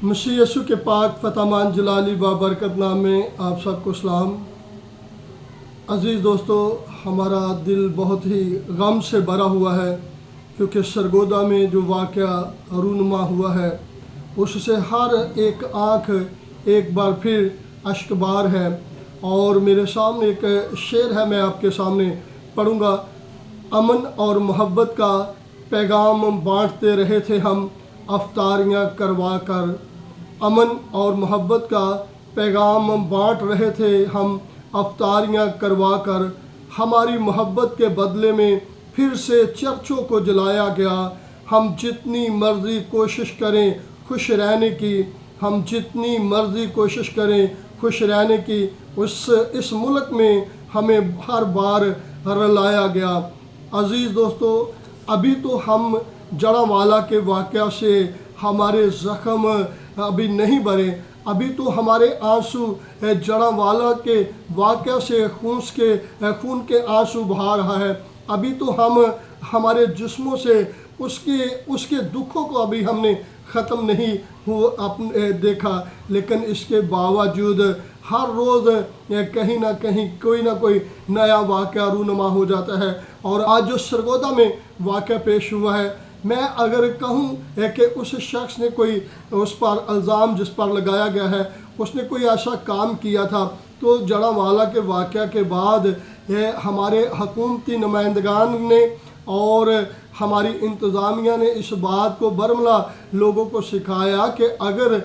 मसीह यीशु के पाक फतमान जलाली बाबरकत नाम में आप सबको सलाम। अज़ीज़ दोस्तों, हमारा दिल बहुत ही गम से भरा हुआ है क्योंकि सरगोदा में जो वाक़या रूनुमा हुआ है उससे हर एक आँख एक बार फिर अश्कबार है। और मेरे सामने एक शेर है, मैं आपके सामने पढ़ूँगा। अमन और मोहब्बत का पैगाम बांटते रहे थे हम अफ्तारियाँ करवा कर। अमन और मोहब्बत का पैगाम बांट रहे थे हम अफ्तारियाँ करवा कर। हमारी मोहब्बत के बदले में फिर से चर्चों को जलाया गया। हम जितनी मर्ज़ी कोशिश करें खुश रहने की, हम जितनी मर्ज़ी कोशिश करें खुश रहने की, इस मुल्क में हमें हर बार रुलाया गया। अज़ीज़ दोस्तों, अभी तो हम जड़ावाला के वाक़या से हमारे ज़ख्म अभी नहीं भरे, अभी तो हमारे आंसू जड़ावाला के वाक़या से खून के आंसू बहा रहा है। अभी तो हम हमारे जिस्मों से उसके दुखों को अभी हमने ख़त्म नहीं देखा, लेकिन इसके बावजूद हर रोज़ कहीं ना कहीं कोई ना कोई नया वाक़या रूनुमा हो जाता है। और आज जो सरगोदा में वाक़या पेश हुआ है, मैं अगर कहूँ कि उस शख्स ने कोई उस पर इल्ज़ाम जिस पर लगाया गया है उसने कोई ऐसा काम किया था, तो जड़ावाला के वाक़या के बाद हमारे हुकूमती नुमाइंदगान ने और हमारी इंतज़ामिया ने इस बात को बरमला लोगों को सिखाया कि अगर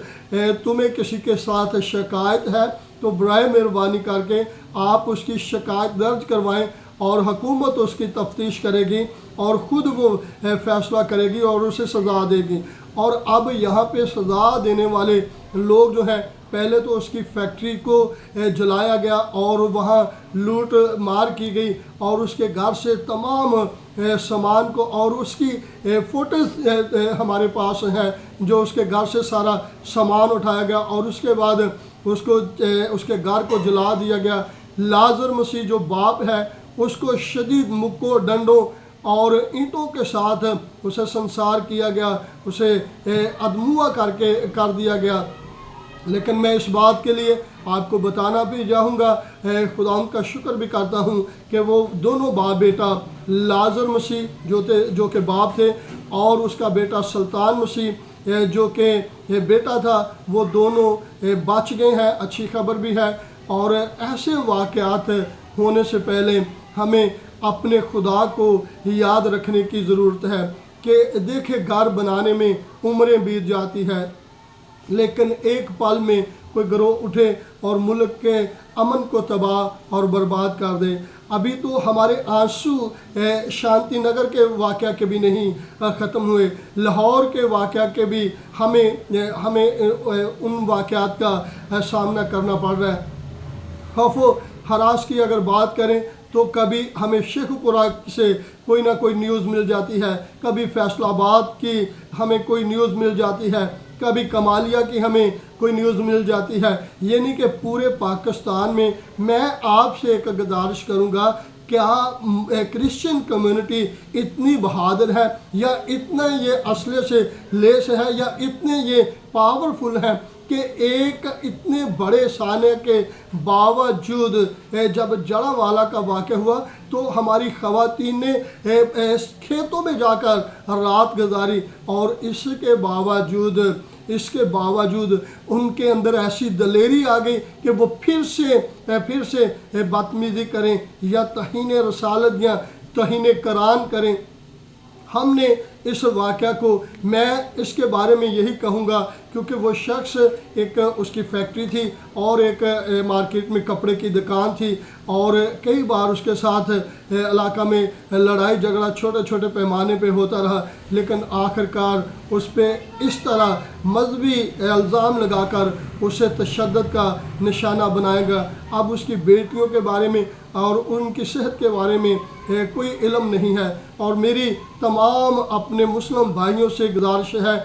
तुम्हें किसी के साथ शिकायत है तो बराए मेहरबानी करके आप उसकी शिकायत दर्ज करवाएं और हुकूमत उसकी तफ्तीश करेगी और ख़ुद वो फ़ैसला करेगी और उसे सज़ा देगी। और अब यहाँ पे सज़ा देने वाले लोग जो हैं, पहले तो उसकी फैक्ट्री को जलाया गया और वहाँ लूट मार की गई और उसके घर से तमाम सामान को, और उसकी फ़ोटोज़ हमारे पास है जो उसके घर से सारा सामान उठाया गया और उसके बाद उसके घर को जला दिया गया। लाजर मसीह जो बाप है उसको शदीद मुक्कों डंडों और ईंटों के साथ उसे संसार किया गया, उसे अदमुआ कर दिया गया। लेकिन मैं इस बात के लिए आपको बताना भी चाहूँगा, खुदा का शुक्र भी करता हूँ कि वो दोनों बाप बेटा लाजर मसीह जो के बाप थे और उसका बेटा सुल्तान मसीह जो के बेटा था, वो दोनों बच गए हैं। अच्छी खबर भी है। और ऐसे वाक़यात होने से पहले हमें अपने खुदा को याद रखने की ज़रूरत है कि देखे घर बनाने में उम्रें बीत जाती है, लेकिन एक पल में कोई गिरोह उठे और मुल्क के अमन को तबाह और बर्बाद कर दे। अभी तो हमारे आंसू शांति नगर के वाक़या के भी नहीं ख़त्म हुए, लाहौर के वाक़या के भी हमें उन वाक़यात का सामना करना पड़ रहा है। खौफो हरास की अगर बात करें तो कभी हमें शेखपुरा से कोई ना कोई न्यूज़ मिल जाती है, कभी फैसलाबाद की हमें कोई न्यूज़ मिल जाती है, कभी कमालिया की हमें कोई न्यूज़ मिल जाती है। यानी कि पूरे पाकिस्तान में मैं आपसे एक गुजारिश करूँगा, क्या क्रिश्चियन कम्युनिटी इतनी बहादुर है या इतना ये असले से लेस है या इतने ये पावरफुल है कि एक इतने बड़े साने के बावजूद जब जड़ावाला का वाक़या हुआ तो हमारी ख़वातीन ने खेतों में जाकर रात गुजारी और इसके बावजूद उनके अंदर ऐसी दलेरी आ गई कि वो फिर से बदतमीज़ी करें या तहीन रसालत या तहीन करान करें। हमने इस वाक़या को, मैं इसके बारे में यही कहूँगा क्योंकि वो शख्स एक उसकी फैक्ट्री थी और एक मार्केट में कपड़े की दुकान थी और कई बार उसके साथ इलाका में लड़ाई झगड़ा छोटे छोटे पैमाने पे होता रहा, लेकिन आखिरकार उस पर इस तरह मजहबी इल्ज़ाम लगाकर उसे तशद्दुद का निशाना बनाएगा। अब उसकी बेटियों के बारे में और उनकी सेहत के बारे में कोई इल्म नहीं है। और मेरी तमाम अपने मुस्लिम भाइयों से गुजारिश है,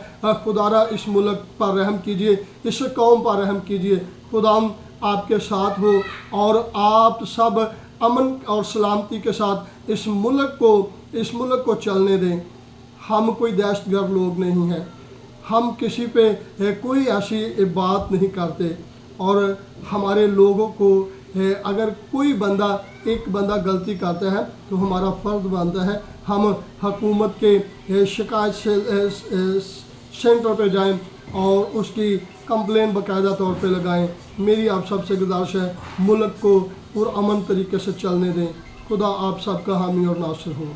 खुदारा इस मुल्क पर रहम कीजिए, इस कौम पर रहम कीजिए। खुदा आपके साथ हो और आप सब अमन और सलामती के साथ इस मुल्क को चलने दें। हम कोई दहशतगर्द लोग नहीं हैं, हम किसी पे कोई ऐसी बात नहीं करते और हमारे लोगों को अगर कोई बंदा एक बंदा गलती करता है तो हमारा फ़र्ज़ बनता है हम हुकूमत के शिकायत सेंटर पे जाएं और उसकी कंप्लेन बाकायदा तौर पे लगाएं। मेरी आप सबसे गुजारिश है मुल्क को पुरअमन तरीके से चलने दें। खुदा आप सबका हामी और नासिर हो।